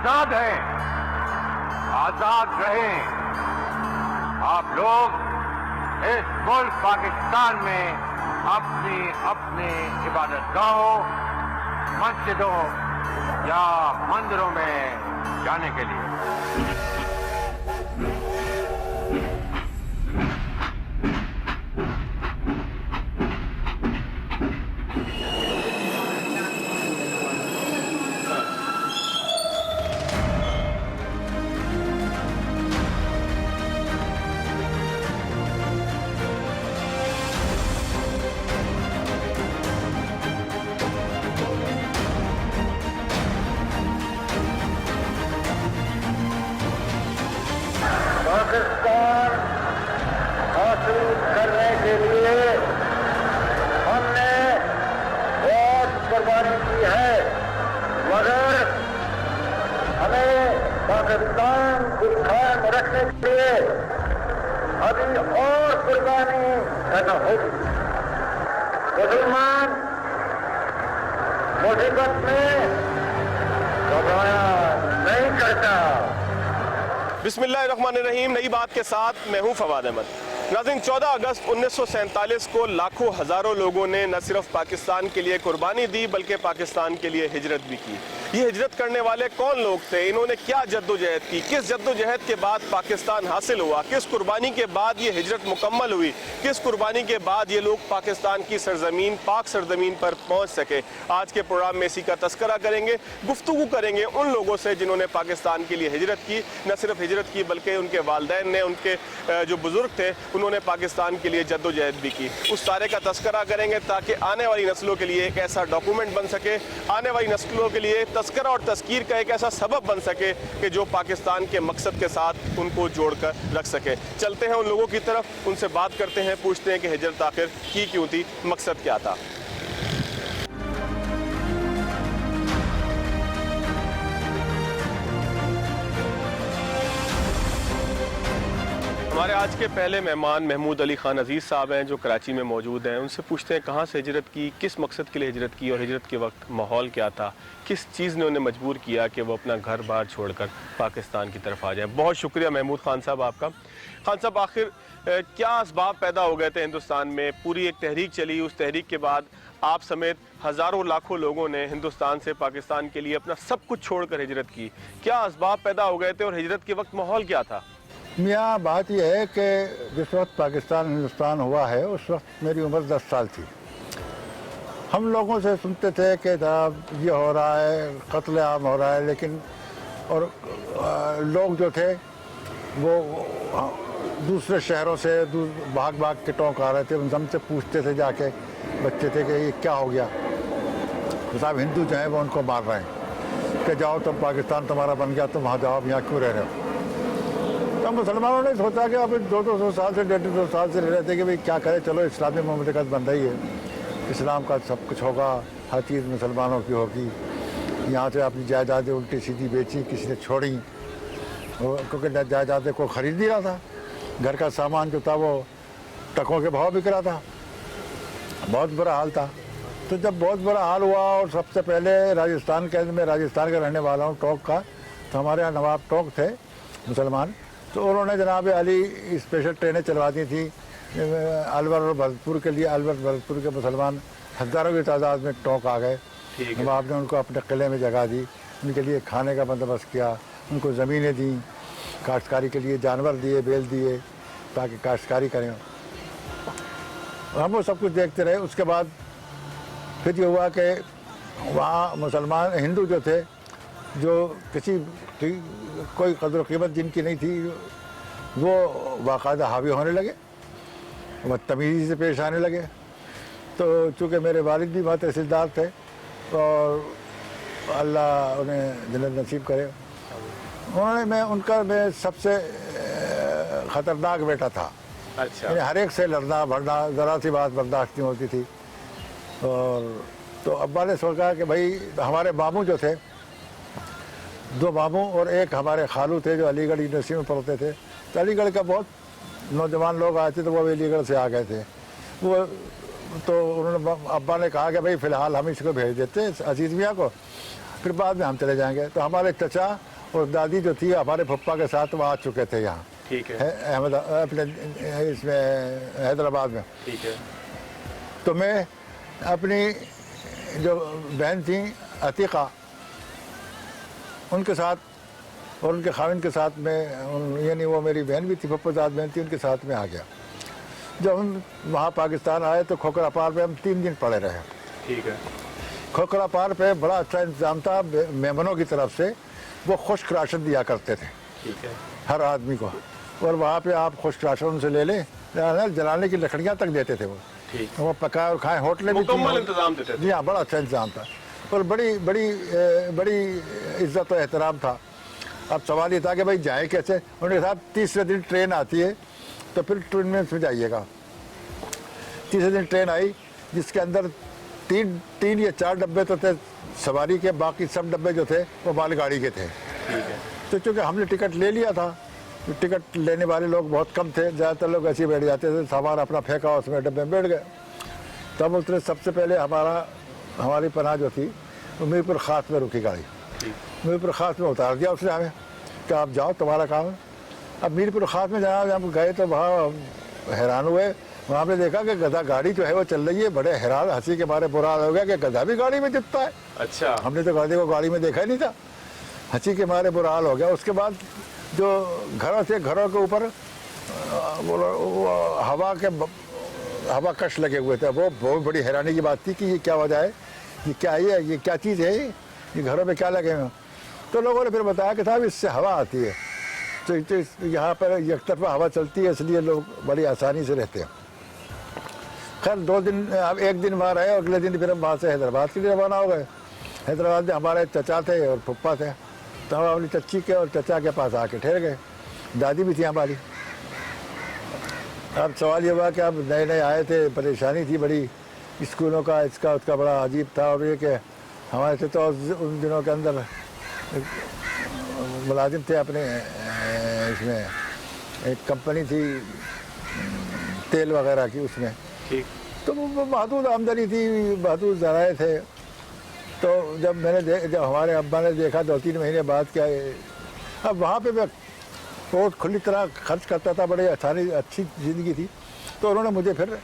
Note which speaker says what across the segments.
Speaker 1: आजाद हैं, आजाद रहें। आप लोग इस मुल्क पाकिस्तान में अपनी अपनी इबादत गाहों, मस्जिदों या मंदिरों में जाने के लिए पाकिस्तान हासिल करने के लिए हमने बहुत कुर्बानी की है, मगर हमें पाकिस्तान को कायम रखने के लिए अभी और कुर्बानी करना होगी। मुसलमान मुसीबत में घबराया नहीं करता।
Speaker 2: बिस्मिल्लाहिर्रहमानिर्रहीम। नई बात के साथ मैं हूं फवाद अहमद। नाज़रीन, 14 अगस्त 1947 को लाखों हज़ारों लोगों ने न सिर्फ पाकिस्तान के लिए कुर्बानी दी बल्कि पाकिस्तान के लिए हिजरत भी की। ये हिजरत करने वाले कौन लोग थे, इन्होंने क्या जद्दोजहद की, किस जद्दोजहद के बाद पाकिस्तान हासिल हुआ, किस कुर्बानी के बाद ये हिजरत मुकम्मल हुई, किस कुर्बानी के बाद ये लोग पाकिस्तान की सरजमीन, पाक सरजमीन पर पहुँच सके। आज के प्रोग्राम में इसी का तस्करा करेंगे, गुफ्तगू करेंगे उन लोगों से जिन्होंने पाकिस्तान के लिए हिजरत की। न सिर्फ हिजरत की बल्कि उनके वालिदैन ने, उनके जो बुज़ुर्ग थे, उन्होंने पाकिस्तान के लिए जद्दोजहद भी की। उस सारे का तस्करा करेंगे ताकि आने वाली नस्लों के लिए एक ऐसा डॉक्यूमेंट बन सके, आने वाली नस्लों के लिए तस्करा और तस्कीर का एक ऐसा सबब बन सके कि जो पाकिस्तान के मकसद के साथ उनको जोड़कर रख सके। चलते हैं उन लोगों की तरफ, उनसे बात करते हैं, पूछते हैं कि हिजरत आखिर की क्यों थी, मकसद क्या था। हमारे आज के पहले मेहमान महमूद अली खान अजीज़ साहब हैं जो कराची में मौजूद हैं। उनसे पूछते हैं कहाँ से हिजरत की, किस मकसद के लिए हिजरत की और हिजरत के वक्त माहौल क्या था, किस चीज़ ने उन्हें मजबूर किया कि वो अपना घर बार छोड़कर पाकिस्तान की तरफ आ जाए। बहुत शुक्रिया महमूद खान साहब आपका। खान साहब, आखिर क्या असबाब पैदा हो गए थे हिंदुस्तान में? पूरी एक तहरीक चली, उस तहरीक के बाद आप समेत हज़ारों लाखों लोगों ने हिंदुस्तान से पाकिस्तान के लिए अपना सब कुछ छोड़कर हिजरत की। क्या असबाब पैदा हो गए थे और हिजरत के वक्त माहौल क्या था?
Speaker 3: मियाँ, बात यह है कि जिस वक्त पाकिस्तान हिंदुस्तान हुआ है उस वक्त मेरी उम्र 10 साल थी। हम लोगों से सुनते थे कि जनाब ये हो रहा है, कत्ल आम हो रहा है, लेकिन और लोग जो थे वो दूसरे शहरों से भाग भाग के टोंक आ रहे थे। उन हमसे पूछते थे जाके बच्चे थे कि ये क्या हो गया, तो साहब हिंदू जो हैं वो उनको मार रहे हैं कि जाओ तुम, पाकिस्तान तुम्हारा बन गया, तुम वहाँ जाओ, अब यहाँ क्यों रह रहे हो। तो मुसलमानों ने सोचा कि अब 200 साल से 150 साल से रह रहे थे कि भाई क्या करें, चलो इस्लामी ममलिकत बन रही है, इस्लाम का सब कुछ होगा, हर चीज़ मुसलमानों की होगी। यहाँ से अपनी जायदादें उल्टी सीधी बेची, किसी ने छोड़ी, क्योंकि जायदादें को ख़रीद नहीं रहा था। घर का सामान जो था वो टकों के भाव बिक रहा था, बहुत बुरा हाल था। तो जब बहुत बुरा हाल हुआ और सबसे पहले राजस्थान के अंदर, मैं राजस्थान का रहने वाला हूँ, टोंक का, तो हमारे यहाँ नवाब टोंक थे मुसलमान, तो उन्होंने जनाब अली स्पेशल ट्रेनें चलवा दी थी अलवर और भरतपुर के लिए। अलवर भरतपुर के मुसलमान हज़ारों की तादाद में टोंक आ गए। नवाब ने उनको अपने किले में जगह दी, उनके लिए खाने का बंदोबस्त किया, उनको ज़मीनें दी, काश्तकारी के लिए जानवर दिए, बैल दिए ताकि काश्तकारी करें। हम वो सब कुछ देखते रहे। उसके बाद फिर ये हुआ कि वहाँ मुसलमान हिंदू जो थे, जो किसी की कोई कदर कीमत जिनकी नहीं थी, वो बाकायदा हावी होने लगे, बदतमीज़ी से पेश आने लगे। तो चूँकि मेरे वालिद भी वहाँ तहसीलदार थे और अल्लाह उन्हें जन्नत नसीब करे, मैं सबसे ख़तरनाक बेटा था।
Speaker 2: अच्छा।
Speaker 3: यानी हर एक से लड़ना भड़ना, ज़रा सी बात बर्दाश्त नहीं होती थी। और तो अब्बा ने सोचा कि भाई हमारे मामू जो थे, 2 मामू और एक हमारे खालू थे जो अलीगढ़ यूनिवर्सिटी में पढ़ते थे, तो अलीगढ़ का बहुत नौजवान लोग आए थे, तो वो अलीगढ़ से आ गए थे। वो तो उन्होंने अब्बा ने कहा कि भाई फ़िलहाल हम इसको भेज देते हैं अजीज़ मियाँ को, फिर बाद में हम चले जाएंगे। तो हमारे चचा اور دادی جو تھی ہمارے پھپھا کے ساتھ وہ آ چکے تھے یہاں
Speaker 2: ٹھیک ہے
Speaker 3: احمد اپنے اس میں حیدرآباد میں.
Speaker 2: ٹھیک ہے.
Speaker 3: تو میں اپنی جو بہن تھیں عتیقہ ان کے ساتھ اور ان کے خاوند کے ساتھ میں یعنی وہ میری بہن بھی تھی پھپھا زاد بہن تھی ان کے ساتھ میں آ گیا. جب ہم وہاں پاکستان آئے تو کھوکھرا پار پہ ہم 3 دن پڑے رہے.
Speaker 2: ٹھیک ہے.
Speaker 3: کھوکھرا پار پہ بڑا اچھا انتظام تھا مہمانوں کی طرف سے. وہ خشک راشن دیا کرتے تھے
Speaker 2: ٹھیک ہے.
Speaker 3: ہر آدمی کو, اور وہاں پہ آپ خشک راشن ان سے لے لیں, جلانے کی لکڑیاں تک دیتے تھے. وہ پکائے اور کھائیں, ہوٹلیں بھی
Speaker 2: مکمل انتظام دیتے تھے.
Speaker 3: جی ہاں, بڑا اچھا انتظام تھا اور بڑی بڑی بڑی عزت و احترام تھا. اب سوال یہ تھا کہ بھائی جائیں کیسے. انہوں نے کہا تیسرے دن ٹرین آتی ہے تو پھر ٹرین میں جائیے گا. تیسرے دن ٹرین آئی جس کے اندر 3 یا 4 ڈبے تو تھے سواری کے, باقی سب ڈبے جو تھے وہ مال گاڑی کے تھے. تو چونکہ ہم نے ٹکٹ لے لیا تھا, ٹکٹ لینے والے لوگ بہت کم تھے, زیادہ تر لوگ ایسے ہی بیٹھ جاتے تھے, سامان اپنا پھینکا اس میں ڈبے میں بیٹھ گئے. تب اس نے سب سے پہلے ہماری پناہ جو تھی وہ میرپور خاص میں رکی گاڑی. میرپور خاص میں اتار دیا اس نے ہمیں کہ آپ جاؤ تمہارا کام ہے. اب میرپور خاص میں جہاں ہم گئے تو وہاں حیران ہوئے. وہاں پہ دیکھا کہ گدھا گاڑی جو ہے وہ چل رہی ہے. بڑے حیران, ہنسی کے مارے برا حال ہو گیا کہ گدھا بھی گاڑی میں دکھتا ہے.
Speaker 2: اچھا,
Speaker 3: ہم نے تو گدھے کو گاڑی میں دیکھا ہی نہیں تھا. ہنسی کے مارے برا حال ہو گیا. اس کے بعد جو گھروں تھے, گھروں کے اوپر ہوا کش لگے ہوئے تھے. وہ بہت بڑی حیرانی کی بات تھی کہ یہ کیا وجہ ہے, یہ کیا ہے, یہ کیا چیز ہے, یہ گھروں پہ کیا لگے ہوئے. تو لوگوں نے پھر بتایا کہ صاحب اس سے ہوا آتی ہے, تو یہاں پر یک طرفہ ہوا چلتی ہے, اس لیے لوگ بڑی آسانی سے رہتے ہیں. خیر 2 دن, اب 1 دن وہاں رہے اور اگلے دن پھر ہم وہاں سے حیدرآباد کے لیے روانہ ہو گئے. حیدرآباد میں ہمارے چچا تھے اور پھپھا تھے, تو ہم اپنی چچی کے اور چچا کے پاس آ کے ٹھہر گئے. دادی بھی تھی ہماری. اب سوال یہ ہوا کہ اب نئے نئے آئے تھے, پریشانی تھی بڑی اسکولوں کا, اس کا بڑا عجیب تھا. اور یہ کہ ہمارے سے تو ان دنوں کے اندر ملازم تھے اپنے اس میں, ایک کمپنی تھی تیل وغیرہ کی, اس میں تو وہ محدود آمدنی تھی, محدود ذرائع تھے. تو جب ہمارے ابا نے دیکھا 2-3 مہینے بعد کیا, اب وہاں پہ میں بہت کھلی طرح خرچ کرتا تھا, بڑے اچھی زندگی تھی. تو انہوں نے مجھے پھر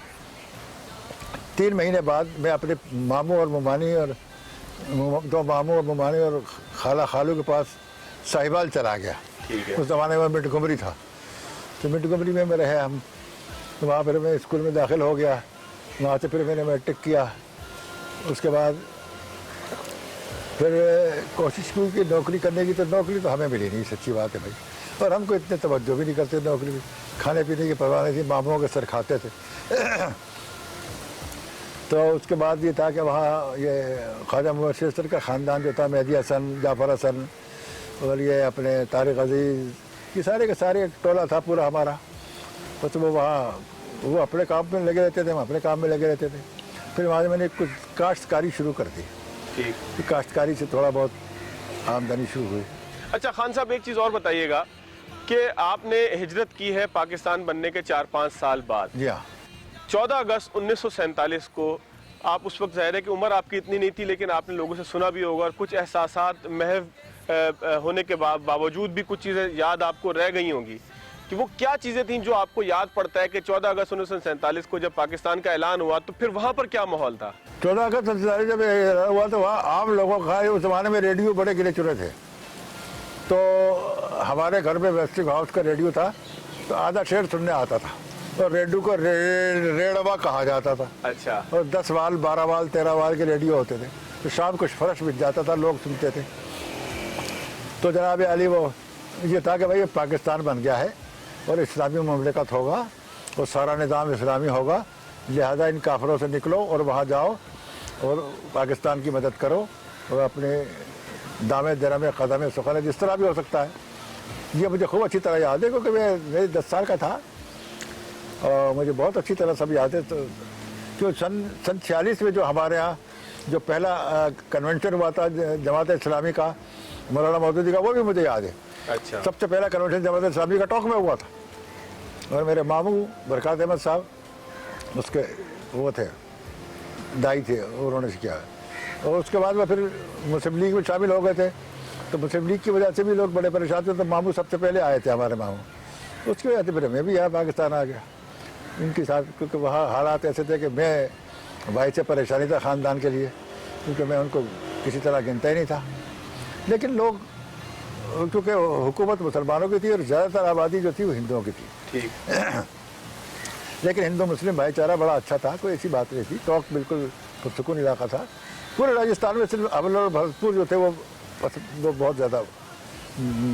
Speaker 3: 3 مہینے بعد میں اپنے ماموں اور ممانی اور 2 ماموں اور ممانی اور خالہ خالو کے پاس ساہیوال چلا گیا. اس زمانے میں منٹ گمری تھا, تو منٹ گمری میں رہے ہم. تو وہاں پھر میں اسکول میں داخل ہو گیا. وہاں سے پھر میں نے میٹرک کیا. اس کے بعد پھر کوشش کی کہ نوکری کرنے کی, تو نوکری تو ہمیں ملی نہیں, سچی بات ہے بھائی. اور ہم کو اتنے توجہ بھی نہیں کرتے نوکری بھی, کھانے پینے کی پرواہ نہیں تھی, ماموں کے سر کھاتے تھے. تو اس کے بعد یہ تھا کہ وہاں یہ خواجہ مبشر کا خاندان جو تھا, مہدی حسن, جعفر حسن اور یہ اپنے طارق عزیز, یہ سارے کے سارے ایک ٹولہ تھا پورا ہمارا. تو وہ اپنے کام میں لگے رہتے تھے, ہم اپنے کام میں لگے رہتے تھے. پھر وہاں سے میں نے کچھ کاشتکاری شروع کر دی. کاشتکاری سے تھوڑا بہت آمدنی شروع ہوئی.
Speaker 2: اچھا خان صاحب, ایک چیز اور بتائیے گا کہ آپ نے ہجرت کی ہے پاکستان بننے کے 4-5 سال بعد.
Speaker 3: جی ہاں.
Speaker 2: 14 اگست 1947 کو آپ اس وقت, ظاہر ہے کہ عمر آپ کی اتنی نہیں تھی, لیکن آپ نے لوگوں سے سنا بھی ہوگا اور کچھ احساسات محو ہونے کے باوجود بھی کچھ چیزیں یاد آپ کو رہ گئی ہوں گی. کہ وہ کیا چیزیں تھیں جو آپ کو یاد پڑتا ہے کہ 14 اگست 1947 کو جب پاکستان کا اعلان ہوا تو پھر وہاں پر کیا ماحول تھا؟
Speaker 3: 14 اگست جب ہوا تو وہاں عام لوگوں کا, اس زمانے میں ریڈیو بڑے گرے چرے تھے. تو ہمارے گھر میں ویسٹنگ ہاؤس کا ریڈیو تھا, تو آدھا شعر سننے آتا تھا. اور ریڈیو کو ریڑوا کہا جاتا تھا.
Speaker 2: اچھا. اور
Speaker 3: 10 وال 12 وال 13 وال کے ریڈیو ہوتے تھے. تو شام کو فرش بچ جاتا تھا, لوگ سنتے تھے. تو جناب علی وہ یہ تھا کہ بھائی پاکستان بن گیا ہے اور اسلامی مملکت ہوگا اور سارا نظام اسلامی ہوگا, لہذا ان کافروں سے نکلو اور وہاں جاؤ اور پاکستان کی مدد کرو اور اپنے دامے درمے قدمے سخن, جس طرح بھی ہو سکتا ہے. یہ مجھے خوب اچھی طرح یاد ہے کیونکہ میں 10 سال کا تھا اور مجھے بہت اچھی طرح سب یاد ہے. تو جو سن 46 میں جو ہمارے ہاں جو پہلا کنونشن ہوا تھا جماعت اسلامی کا, مولانا مودودی کا, وہ بھی مجھے یاد ہے.
Speaker 2: اچھا.
Speaker 3: سب سے پہلا کنونشن جماعت اسلامی کا ٹوک میں ہوا تھا, اور میرے ماموں برکات احمد صاحب اس کے وہ تھے, دائی تھے, انہوں نے کیا. اور اس کے بعد وہ پھر مسلم لیگ میں شامل ہو گئے تھے. तो मुस्लिम लीग की वजह से भी लोग बड़े परेशान थे। तो मामू सबसे पहले आए थे हमारे मामू, उसकी वजह से फिर मैं भी यहाँ पाकिस्तान आ गया इनके साथ, क्योंकि वहाँ हालात ऐसे थे कि मैं भाई से परेशानी था ख़ानदान के लिए, क्योंकि मैं उनको किसी तरह गिनता ही नहीं था। लेकिन लोग, क्योंकि हुकूमत मुसलमानों की थी और ज़्यादातर आबादी जो थी वो हिंदुओं की थी,
Speaker 2: ठीक।
Speaker 3: लेकिन हिंदू मुस्लिम भाईचारा बड़ा अच्छा था, कोई ऐसी बात नहीं थी। टॉक बिल्कुल पुरसुकून इलाका था। पूरे राजस्थान में सिर्फ अव्वल और भरतपुर जो थे वो बहुत ज़्यादा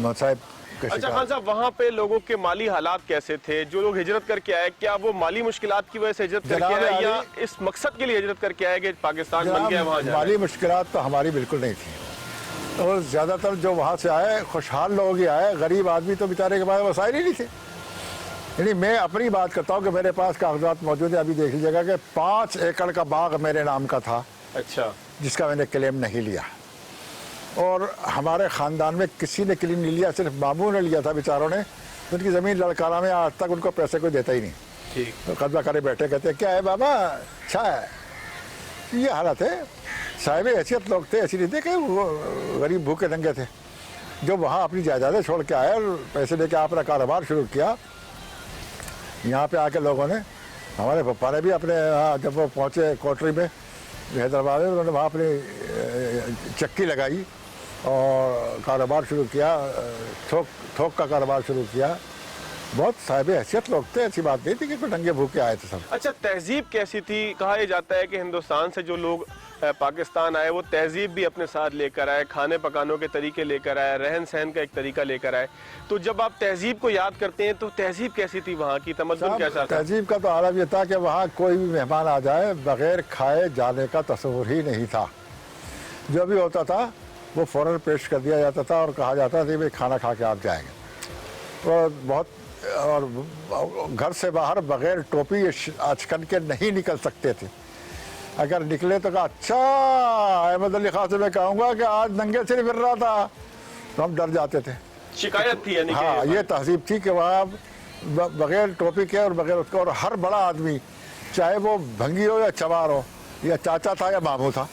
Speaker 3: मसाइब के
Speaker 2: अच्छा
Speaker 3: शिकार।
Speaker 2: खान साहब, वहाँ पे लोगों के माली हालात कैसे थे? जो लोग हिजरत करके आए, क्या वो माली मुश्किलात की वजह से हिजरत करके
Speaker 3: जनाब
Speaker 2: आए या
Speaker 3: अली-
Speaker 2: इस मकसद के लिए हिजरत करके आए कि पाकिस्तान बन गया वहाँ जाना?
Speaker 3: माली मुश्किलात तो हमारी बिल्कुल नहीं थी, और ज़्यादातर जो वहाँ से आए खुशहाल लोग ही आए, गरीब आदमी तो बेचारे के पास वसाइल ही नहीं थे। यानी मैं अपनी बात करता हूँ कि मेरे पास कागजात मौजूद है, अभी देख लीजिएगा कि 5 एकड़ का बाग मेरे नाम का था,
Speaker 2: अच्छा,
Speaker 3: जिसका मैंने क्लेम नहीं लिया, और हमारे ख़ानदान में किसी ने क्लेम नहीं लिया, सिर्फ मामू ने लिया था बेचारों ने। उनकी ज़मीन लड़काना में आज तक उनको पैसे कोई देता ही नहीं,
Speaker 2: ठीक।
Speaker 3: तो कब्जा करे बैठे, कहते हैं क्या है बाबा, अच्छा है। ये हालत है। साहिब हैसियत लोग थे, ऐसी नहीं थे कि वो गरीब भूखे नंगे थे। जो वहाँ अपनी जायदादें छोड़ के आए और पैसे लेके अपना कारोबार शुरू किया, यहाँ पे आके लोगों ने, हमारे पप्पा ने भी अपने यहाँ जब वो पहुँचे कोटरी में हैदराबाद में, उन्होंने वहाँ अपनी चक्की लगाई और कारोबार शुरू किया, थोक का कारोबार शुरू किया। बहुत साहिब हैसियत लोग थे, ऐसी बात नहीं थी कि कोई नंगे भूखे आए थे सब।
Speaker 2: अच्छा, तहजीब कैसी थी? कहा यह जाता है कि हिंदुस्तान से जो लोग पाकिस्तान आए वो तहजीब भी अपने साथ लेकर आए, खाने पकानों के तरीके लेकर आए, रहन सहन का एक तरीका लेकर आए। तो जब आप तहजीब को याद करते हैं तो तहजीब कैसी थी वहाँ की, तमद्दुन कैसा था?
Speaker 3: तहजीब का तो आलम ये था कि वहाँ कोई भी मेहमान आ जाए बगैर खाए जाने का तस्वुर ही नहीं था। जो भी होता था वो फ़ौरन पेश कर दिया जाता था और कहा जाता था भाई खाना खा के आप जाएंगे। और घर से बाहर बगैर टोपी आचकन के नहीं निकल सकते थे। अगर निकले तो कहा अच्छा अहमद अली खान से मैं कहूँगा कि आज नंगे सिर फिर रहा था, तो हम डर जाते थे।
Speaker 2: शिकायत थी यानी?
Speaker 3: हाँ, ये तहजीब थी कि वहाँ बगैर टोपी के और बगैर उसका, और हर बड़ा आदमी चाहे वो भंगी हो या चमार हो, या चाचा था या मामू था,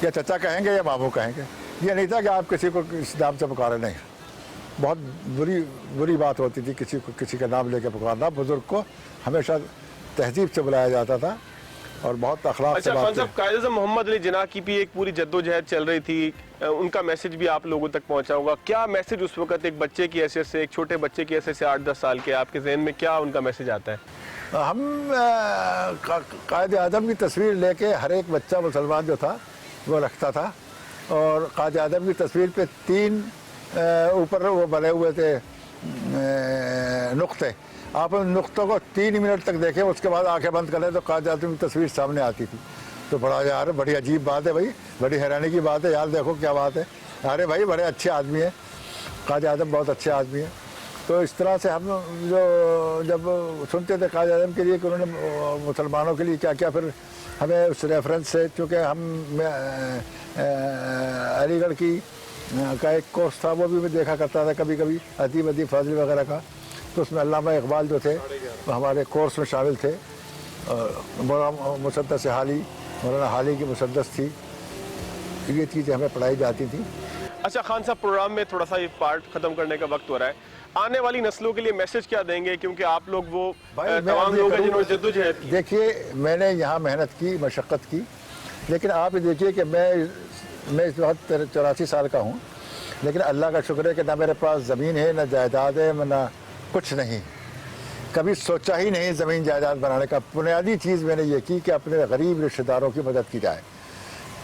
Speaker 3: या चाचा कहेंगे या मामू कहेंगे। ये नहीं था कि आप किसी को इस नाम से पुकारे, नहीं। बहुत बुरी बात होती थी किसी को किसी का नाम लेके पुकारना। बुजुर्ग को हमेशा तहजीब से बुलाया जाता था और बहुत अखलाक से बात।
Speaker 2: अच्छा, कायद-ए-आज़म मोहम्मद अली जिन्ना की भी एक पूरी जद्दोजहद चल रही थी, उनका मैसेज भी आप लोगों तक पहुंचा होगा। क्या मैसेज उस वक्त एक बच्चे की हैसियत से, एक छोटे बच्चे की हैसियत से 8-10 साल के, आपके ज़हन में क्या उनका मैसेज आता है?
Speaker 3: हम कायद-ए-आज़म की तस्वीर लेके हर एक बच्चा मुसलमान जो था वो रखता था, और कायद-ए-आज़म की तस्वीर पे 3 ऊपर वो बने हुए थे नुक्ते। आप उन नुक्तों को 3 मिनट तक देखें, उसके बाद आंखें बंद करें तो कायद-ए-आज़म की तस्वीर सामने आती थी। तो बड़ा यार बड़ी अजीब बात है भाई, बड़ी हैरानी की बात है यार, देखो क्या बात है। अरे भाई बड़े अच्छे आदमी हैं, कायद-ए-आज़म बहुत अच्छे आदमी हैं। तो इस तरह से हम जो जब सुनते थे कायद-ए-आज़म के लिए कि उन्होंने मुसलमानों के लिए क्या क्या, फिर हमें उस रेफरेंस से, चूँकि अलीगढ़ की का एक कोर्स था वो भी मैं देखा करता था कभी कभी, अदीब फाजिल वगैरह का, तो उसमें अल्लामा इकबाल जो थे वो हमारे कोर्स में शामिल थे। मौलाना मुसद्दस हाली, मौलाना हाली की मुसद्दस थी, ये चीज़ें हमें पढ़ाई जाती थी।
Speaker 2: अच्छा खान साहब, प्रोग्राम में थोड़ा सा ये पार्ट ख़त्म करने का वक्त हो रहा है, आने वाली नस्लों के लिए मैसेज क्या देंगे? क्योंकि आप लोग वो तमाम लोग हैं जिन्होंने जद्दोजहद की।
Speaker 3: देखिए, मैंने यहाँ मेहनत की, मशक्क़त की, लेकिन आप देखिए कि मैं इस वक्त 84 साल का हूँ, लेकिन अल्लाह का शुक्र है कि ना मेरे पास ज़मीन है, ना जायदाद है, ना कुछ नहीं। कभी सोचा ही नहीं ज़मीन जायदाद बनाने का। बुनियादी चीज़ मैंने ये की कि अपने गरीब रिश्तेदारों की मदद की जाए।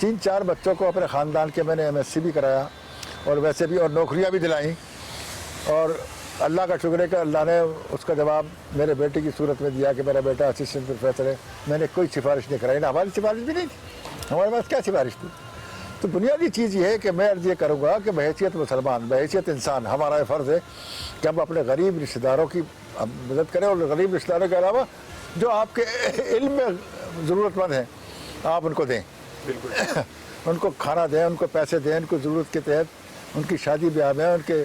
Speaker 3: 3-4 बच्चों को अपने ख़ानदान के मैंने MSc भी कराया और वैसे भी, और नौकरियाँ भी दिलाई, और अल्लाह का शुक्र है कि अल्लाह ने उसका जवाब मेरे बेटे की सूरत में दिया कि मेरा बेटा असिस्टेंट प्रोफेसर है। मैंने कोई सिफारिश नहीं कराई, ना हमारी सिफारिश भी नहीं थी, हमारे पास क्या सिफारिश थी। तो बुनियादी चीज़ ये है कि मैं अर्ज़ ये करूँगा कि बहैसियत मुसलमान, बहैसियत इंसान, हमारा ये फ़र्ज़ है कि हम अपने गरीब रिश्तेदारों की मदद करें, और गरीब रिश्तेदारों के अलावा जो आपके इल्म में ज़रूरतमंद हैं आप उनको दें।
Speaker 2: बिल्कुल।
Speaker 3: उनको खाना दें, उनको पैसे दें, उनको ज़रूरत के तहत उनकी शादी ब्याह में, उनके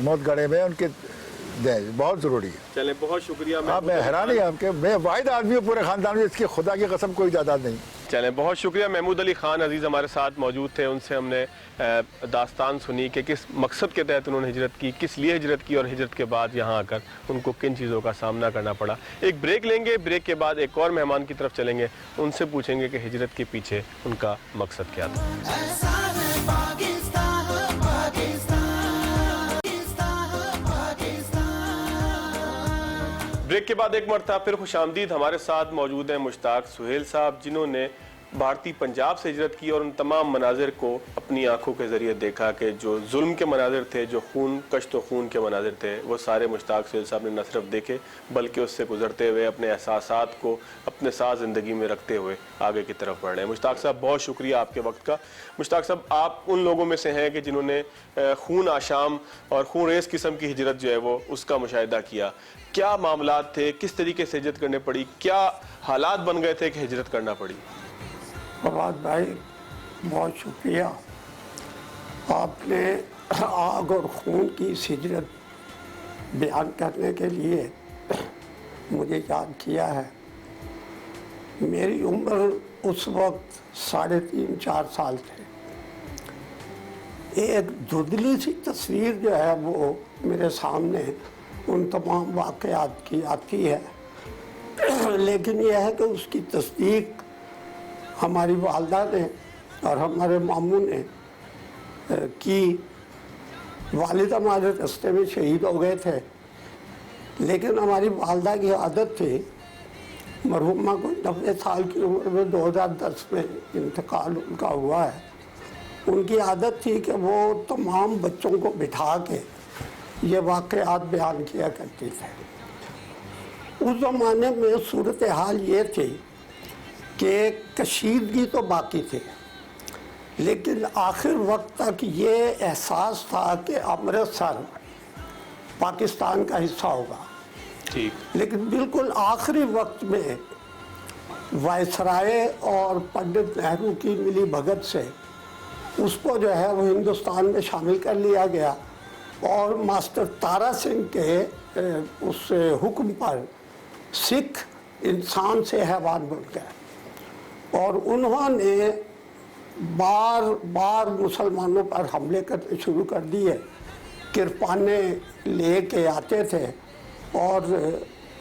Speaker 3: मौत गड़े में उनके दें, बहुत ज़रूरी है।
Speaker 2: चलें, बहुत शुक्रिया।
Speaker 3: मैं हैरान ही आपके, मैं वाहिद आदमी हूँ पूरे ख़ानदान में, इसकी खुदा की कसम कोई जायदाद नहीं।
Speaker 2: چلیں، بہت شکریہ. محمود علی خان عزیز ہمارے ساتھ موجود تھے. ان سے ہم نے داستان سنی کہ کس مقصد کے تحت انہوں نے ہجرت کی، کس لیے ہجرت کی، اور ہجرت کے بعد یہاں آ کر ان کو کن چیزوں کا سامنا کرنا پڑا. ایک بریک لیں گے، بریک کے بعد ایک اور مہمان کی طرف چلیں گے. ان سے پوچھیں گے کہ ہجرت کے پیچھے ان کا مقصد کیا تھا. بریک کے بعد ایک مرتبہ پھر خوش آمدید. ہمارے ساتھ موجود ہیں مشتاق سہیل صاحب، جنہوں نے بھارتی پنجاب سے ہجرت کی اور ان تمام مناظر کو اپنی آنکھوں کے ذریعے دیکھا کہ جو ظلم کے مناظر تھے، جو کشت و خون کے مناظر تھے، وہ سارے مشتاق سہیل صاحب نے نہ صرف دیکھے بلکہ اس سے گزرتے ہوئے اپنے احساسات کو اپنے ساتھ زندگی میں رکھتے ہوئے آگے کی طرف بڑھ رہے ہیں. مشتاق صاحب بہت شکریہ آپ کے وقت کا. مشتاق صاحب، آپ ان لوگوں میں سے ہیں کہ جنہوں نے خون آشام اور خون ریز قسم کی ہجرت جو ہے وہ اس کا مشاہدہ کیا. کیا معاملات تھے، کس طریقے سے ہجرت کرنے پڑی، کیا حالات بن گئے تھے کہ ہجرت کرنا پڑی؟
Speaker 4: فواد بھائی بہت شکریہ. آپ نے آگ اور خون کی اس ہجرت بیان کرنے کے لیے مجھے یاد کیا ہے. میری عمر اس وقت 3.5-4 سال تھے. ایک دھندلی سی تصویر جو ہے وہ میرے سامنے ان تمام واقعات کی آتی ہے، لیکن یہ ہے کہ اس کی تصدیق ہماری والدہ نے اور ہمارے ماموں نے کی. والد ہمارے رستے میں شہید ہو گئے تھے، لیکن ہماری والدہ کی عادت تھی، مرحومہ کو 90 سال کی عمر میں 2010 میں انتقال ان کا ہوا ہے. ان کی عادت تھی کہ وہ تمام بچوں کو بٹھا کے یہ واقعات بیان کیا کرتی تھے. اس زمانے میں صورتحال یہ تھی کہ کشیدگی تو باقی تھی، لیکن آخر وقت تک یہ احساس تھا کہ امرتسر پاکستان کا حصہ ہوگا. لیکن بالکل آخری وقت میں وائسرائے اور پنڈت نہرو کی ملی بھگت سے اس کو جو ہے وہ ہندوستان میں شامل کر لیا گیا، اور ماسٹر تارا سنگھ کے اس حکم پر سکھ انسان سے حیوان بن گئے، اور انہوں نے بار بار مسلمانوں پر حملے کرنے شروع کر دیے. کرپانے لے کے آتے تھے اور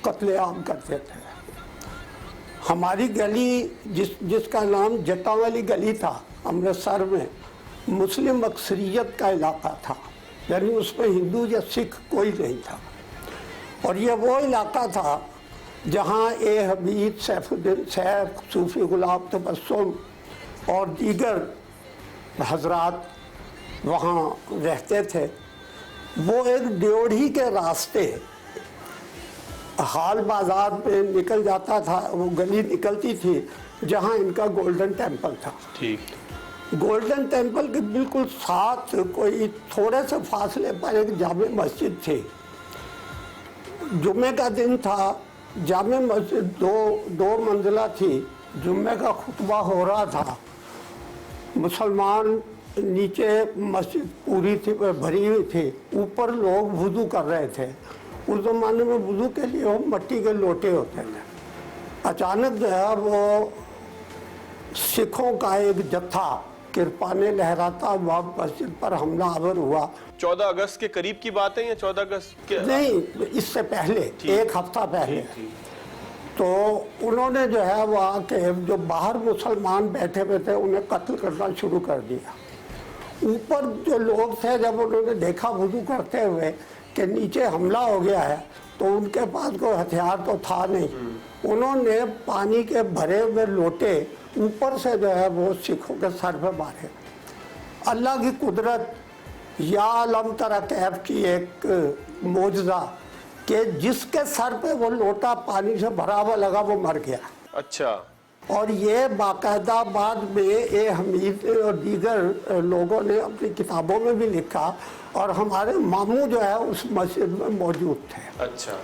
Speaker 4: قتل عام کرتے تھے. ہماری گلی جس کا نام جٹا والی گلی تھا امرتسر میں، مسلم اکثریت کا علاقہ تھا، یعنی اس میں ہندو یا سکھ کوئی نہیں تھا. اور یہ وہ علاقہ تھا جہاں اے حمید، سیف الدین سیف، صوفی غلام تبسم اور دیگر حضرات وہاں رہتے تھے. وہ ایک ڈیوڑھی کے راستے حال بازار میں نکل جاتا تھا، وہ گلی نکلتی تھی جہاں ان کا گولڈن ٹیمپل تھا. گولڈن ٹیمپل کے بالکل ساتھ کوئی تھوڑے سے فاصلے پر ایک جامع مسجد تھی. جمعہ کا دن تھا، جامع مسجد دو منزلہ تھی. جمعہ کا خطبہ ہو رہا تھا، مسلمان نیچے مسجد پوری تھی، بھری ہوئی تھی، اوپر لوگ وضو کر رہے تھے. اس زمانے میں وضو کے لیے وہ مٹی کے لوٹے ہوتے تھے. اچانک جو ہے وہ سکھوں کا ایک جتھا کرپانے لہراتا ہوا مسجد پر حملہ آور ہوا.
Speaker 2: 14 اگست کے قریب کی بات ہے یا 14 اگست کے؟
Speaker 4: نہیں، اس سے پہلے، ایک ہفتہ پہلے. تو انہوں نے جو ہے وہ آ کے جو باہر مسلمان بیٹھے ہوئے تھے انہیں قتل کرنا شروع کر دیا. اوپر جو لوگ تھے جب انہوں نے دیکھا وضو کرتے ہوئے کہ نیچے حملہ ہو گیا ہے تو ان کے پاس کوئی ہتھیار تو تھا نہیں. انہوں نے پانی کے بھرے ہوئے لوٹے اوپر سے جو ہے وہ سکھوں کے سر پہ مارے. اللہ کی قدرت یا لم تری کیف کی ایک معجزہ کہ جس کے سر پہ وہ لوٹا پانی سے بھرا ہوا لگا وہ مر گیا.
Speaker 2: اچھا.
Speaker 4: اور یہ باقاعدہ بعد میں اے حمید اور دیگر لوگوں نے اپنی کتابوں میں بھی لکھا، اور ہمارے ماموں جو ہے اس مسجد میں موجود تھے.
Speaker 2: اچھا.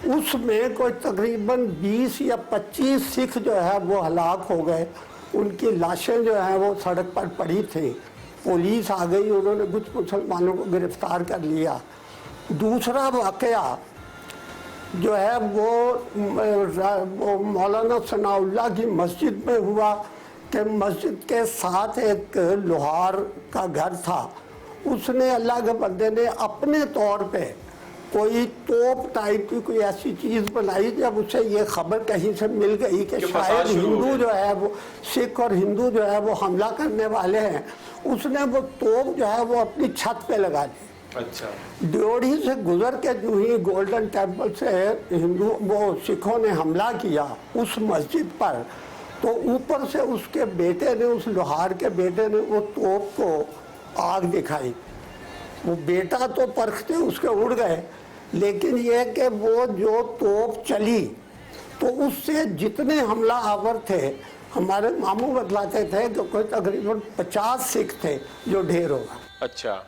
Speaker 4: اس میں کوئی تقریباً 20 یا 25 سکھ جو ہے وہ ہلاک ہو گئے. ان کی لاشیں جو ہیں وہ سڑک پر پڑی تھی. پولیس آ گئی، انہوں نے کچھ مسلمانوں کو گرفتار کر لیا. دوسرا واقعہ جو ہے وہ مولانا ثناء اللہ کی مسجد میں ہوا کہ مسجد کے ساتھ ایک لوہار کا گھر تھا، اس نے اللہ کے بندے نے اپنے طور پہ کوئی توپ ٹائپ کی کوئی ایسی چیز بنائی، جب اسے یہ خبر کہیں سے مل گئی کہ شاید ہندو جو ہے وہ سکھ اور ہندو جو ہے وہ حملہ کرنے والے ہیں، اس نے وہ توپ جو ہے وہ اپنی چھت پہ لگا دی۔
Speaker 2: اچھا،
Speaker 4: ڈیوڑھی سے گزر کے جو ہی گولڈن ٹیمپل سے وہ سکھوں نے حملہ کیا اس مسجد پر، تو اوپر سے اس کے بیٹے نے، اس لوہار کے بیٹے نے وہ توپ کو آگ دکھائی۔ وہ بیٹا تو پرکھتے اس کے اڑ گئے، لیکن یہ کہ وہ جو توپ چلی تو اس سے جتنے حملہ آور تھے، ہمارے ماموں بتلاتے تھے کہ کوئی تقریباً 50 سکھ تھے جو ڈھیر ہوگا۔
Speaker 2: اچھا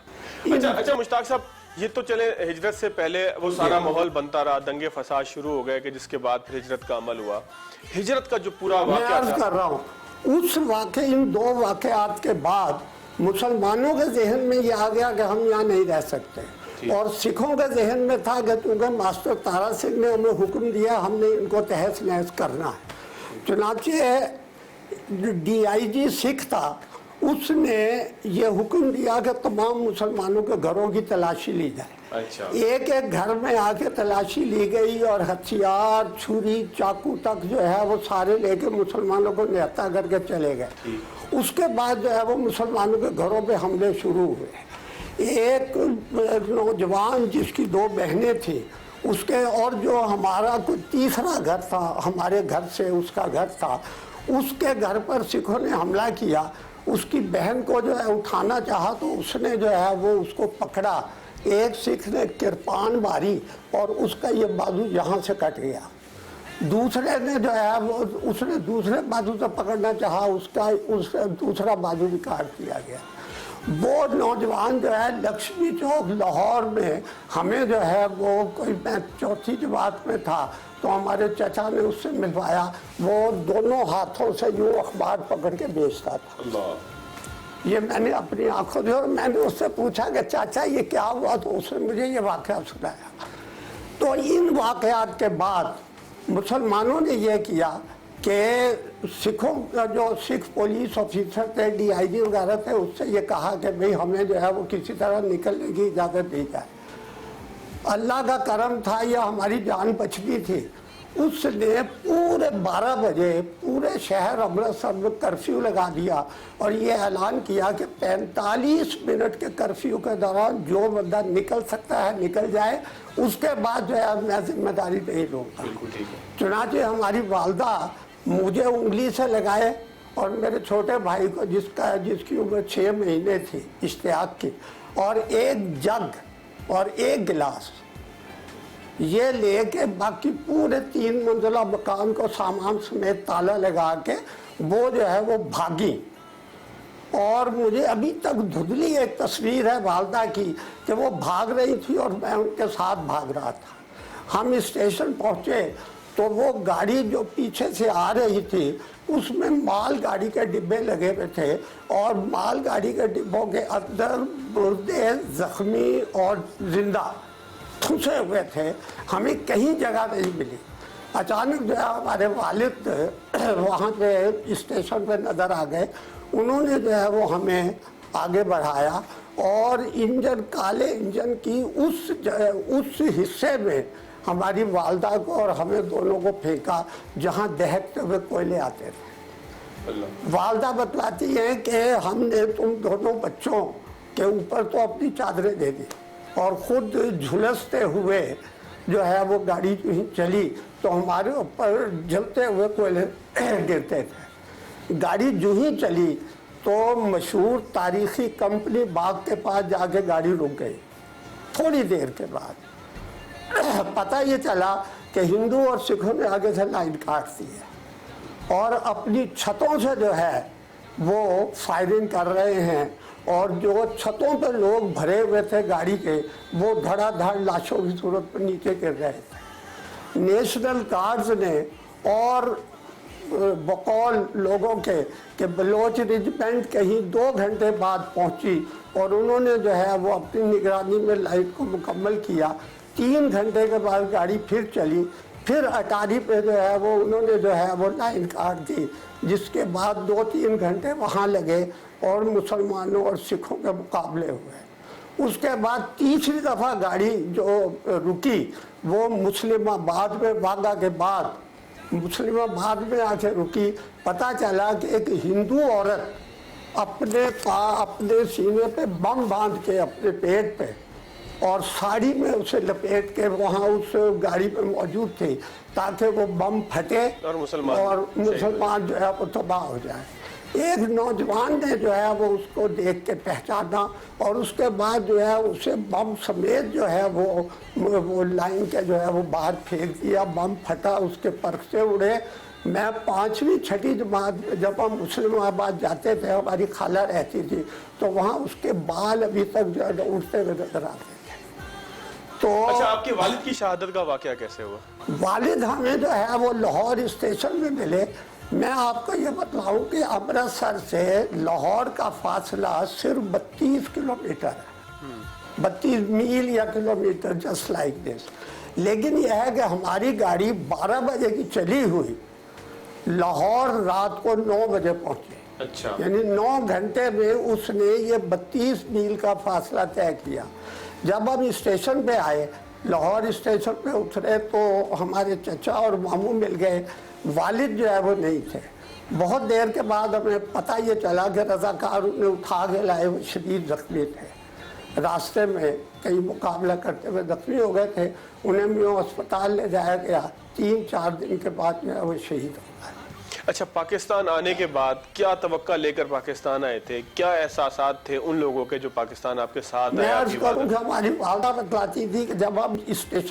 Speaker 2: مشتاق صاحب، یہ تو چلے ہجرت سے پہلے وہ سارا ماحول بنتا رہا، دنگے فساد شروع ہو گئے کہ جس کے بعد پھر ہجرت کا عمل ہوا۔ ہجرت کا جو پورا
Speaker 4: میں
Speaker 2: واقعہ
Speaker 4: عرض کر رہا ہوں، اس واقعے، ان دو واقعات کے بعد مسلمانوں کے ذہن میں یہ آ گیا کہ ہم یہاں نہیں رہ سکتے، اور سکھوں کے ذہن میں تھا کہ چونکہ ماسٹر تارا سنگھ نے ہمیں حکم دیا، ہم نے ان کو تہس نہس کرنا ہے۔ چنانچہ ڈی آئی جی سکھ تھا، اس نے یہ حکم دیا کہ تمام مسلمانوں کے گھروں کی تلاشی لی جائے۔ ایک ایک گھر میں آ کے تلاشی لی گئی، اور ہتھیار، چھری، چاقو تک جو ہے وہ سارے لے کے مسلمانوں کو نہتا کر کے چلے گئے۔ اس کے بعد جو ہے وہ مسلمانوں کے گھروں پہ حملے شروع ہوئے۔ ایک نوجوان جس کی 2 بہنیں تھیں، اس کے، اور جو ہمارا کوئی تیسرا گھر تھا، ہمارے گھر سے اس کا گھر تھا، اس کے گھر پر سکھوں نے حملہ کیا۔ اس کی بہن کو جو ہے اٹھانا چاہا تو اس نے جو ہے وہ اس کو پکڑا، ایک سکھ نے کرپان ماری اور اس کا یہ بازو یہاں سے کٹ گیا۔ دوسرے نے جو ہے وہ، اس نے دوسرے بازو سے پکڑنا چاہا، اس کا دوسرا بازو بھی کاٹ دیا گیا۔ وہ نوجوان جو ہے لکشمی چوک لاہور میں، ہمیں جو ہے وہ کوئی، میں 4تھی جماعت میں تھا تو ہمارے چچا نے اس سے ملوایا، وہ دونوں ہاتھوں سے یوں اخبار پکڑ کے بیچتا تھا۔ یہ میں نے اپنی آنکھوں سے، اور میں نے اس سے پوچھا کہ چاچا یہ کیا ہوا، تو اس نے مجھے یہ واقعہ سنایا۔ تو ان واقعات کے بعد مسلمانوں نے یہ کیا کہ سکھوں کا جو سکھ پولیس آفیسر تھے، ڈی آئی جی وغیرہ تھے، اس سے یہ کہا کہ بھئی ہمیں جو ہے وہ کسی طرح نکلنے کی اجازت دی جائے۔ اللہ کا کرم تھا یا ہماری جان بچتی تھی، اس نے پورے 12 بجے پورے شہر امرتسر میں کرفیو لگا دیا، اور یہ اعلان کیا کہ 45 منٹ کے کرفیو کے دوران جو بندہ نکل سکتا ہے نکل جائے، اس کے بعد جو ہے میں ذمہ داری نہیں لوں گا۔ چنانچہ ہماری والدہ مجھے انگلی سے لگائے اور میرے چھوٹے بھائی کو، جس کی عمر 6 مہینے تھی، اشتیاق کی، اور ایک جگ اور ایک گلاس یہ لے کے باقی پورے 3 منزلہ مکان کو سامان سمیت تالا لگا کے وہ جو ہے وہ بھاگی۔ اور مجھے ابھی تک دھندلی ایک تصویر ہے والدہ کی کہ وہ بھاگ رہی تھی اور میں ان کے ساتھ بھاگ رہا تھا۔ ہم اسٹیشن پہنچے تو وہ گاڑی جو پیچھے سے آ رہی تھی، اس میں مال گاڑی کے ڈبے لگے ہوئے تھے، اور مال گاڑی کے ڈبوں کے اندر مردے، زخمی اور زندہ پھنسے ہوئے تھے، ہمیں کہیں جگہ نہیں ملی۔ اچانک جو ہے ہمارے والد وہاں پہ اسٹیشن پہ نظر آ گئے، انہوں نے جو ہے وہ ہمیں آگے بڑھایا، اور انجن، کالے انجن کی اس حصے میں ہماری والدہ کو اور ہمیں دونوں کو پھینکا جہاں دہکتے ہوئے کوئلے آتے تھے۔ والدہ بتلاتی ہیں کہ ہم نے تم دونوں بچوں کے اوپر تو اپنی چادریں دے دی، اور خود جھلستے ہوئے جو ہے وہ گاڑی جو ہی چلی تو ہمارے اوپر جلتے ہوئے کوئلے گرتے تھے۔ گاڑی جو ہی چلی تو مشہور تاریخی کمپنی باغ کے پاس جا کے گاڑی رک گئی۔ تھوڑی دیر کے بعد پتہ یہ چلا کہ ہندو اور سکھوں نے آگے سے لائن کاٹ دی ہے، اور اپنی چھتوں سے جو ہے وہ فائرنگ کر رہے ہیں، اور جو چھتوں پہ لوگ بھرے ہوئے تھے گاڑی کے، وہ دھڑا دھڑ لاشوں کی صورت پر نیچے گر رہے تھے۔ نیشنل گارڈز نے اور بقول لوگوں کے کہ بلوچ ریجمنٹ کہیں 2 گھنٹے بعد پہنچی، اور انہوں نے جو ہے وہ اپنی نگرانی میں لائٹ کو مکمل کیا۔ 3 گھنٹے کے بعد گاڑی پھر چلی، پھر اٹاری پہ جو ہے وہ انہوں نے جو ہے وہ لائن کاٹ دی، جس کے بعد 2-3 گھنٹے وہاں لگے اور مسلمانوں اور سکھوں کے مقابلے ہوئے۔ اس کے بعد تیسری دفعہ گاڑی جو رکی وہ مسلم آباد میں، واگا کے بعد مسلم آباد میں آ کے رکی۔ پتہ چلا کہ ایک ہندو عورت اپنے سینے پہ بم باندھ کے اپنے پیٹ پہ اور ساڑی میں اسے لپیٹ کے وہاں اس گاڑی پہ موجود تھی تاکہ وہ بم پھٹے اور مسلمان جو ہے وہ تباہ ہو جائے۔ ایک نوجوان نے جو ہے وہ اس کو دیکھ کے پہچانا اور اس کے بعد جو ہے اسے بم سمیت جو ہے وہ لائن کے جو ہے وہ باہر پھینک دیا، بم پھٹا، اس کے پرخے اڑے۔ میں 5ویں 6ٹھی جماعت میں جب ہم مسلم آباد جاتے تھے، ہماری خالہ رہتی تھی، تو وہاں اس کے بال ابھی تک جو ہے اڑتے ہوئے نظر آتے تھے۔ تو
Speaker 2: اچھا، آپ کے والد کی شہادت کا واقعہ کیسے ہوا؟
Speaker 4: والد ہمیں جو ہے وہ لاہور اسٹیشن میں ملے۔ میں آپ کو یہ بتلاؤں کہ امرتسر سے لاہور کا فاصلہ صرف 32 کلومیٹر ہے، 32 میل یا کلومیٹر، جسٹ لائک دس۔ لیکن یہ ہے کہ ہماری گاڑی 12 بجے کی چلی ہوئی، لاہور رات کو 9 بجے پہنچے۔
Speaker 2: اچھا،
Speaker 4: یعنی 9 گھنٹے میں اس نے یہ 32 میل کا فاصلہ طے کیا۔ جب ہم اسٹیشن پہ آئے، لاہور اسٹیشن پہ اترے تو ہمارے چچا اور ماموں مل گئے، والد جو ہے وہ نہیں تھے۔ بہت دیر کے بعد ہمیں پتہ یہ چلا کہ رضاکار انہیں اٹھا کے لائے، وہ شدید زخمی تھے، راستے میں کئی مقابلہ کرتے ہوئے زخمی ہو گئے تھے۔ انہیں میو اسپتال لے جایا گیا، 3-4 دن کے بعد جو ہے وہ شہید ہو گئے۔
Speaker 2: اچھا، پاکستان آنے کے بعد کیا توقع لے کر پاکستان آئے تھے؟ کیا احساسات تھے ان لوگوں کے جو پاکستان آپ کے ساتھ
Speaker 4: میں
Speaker 2: آئے؟
Speaker 4: عرض کروں کہ ہماری والدہ بتلاتی تھی کہ جب ہم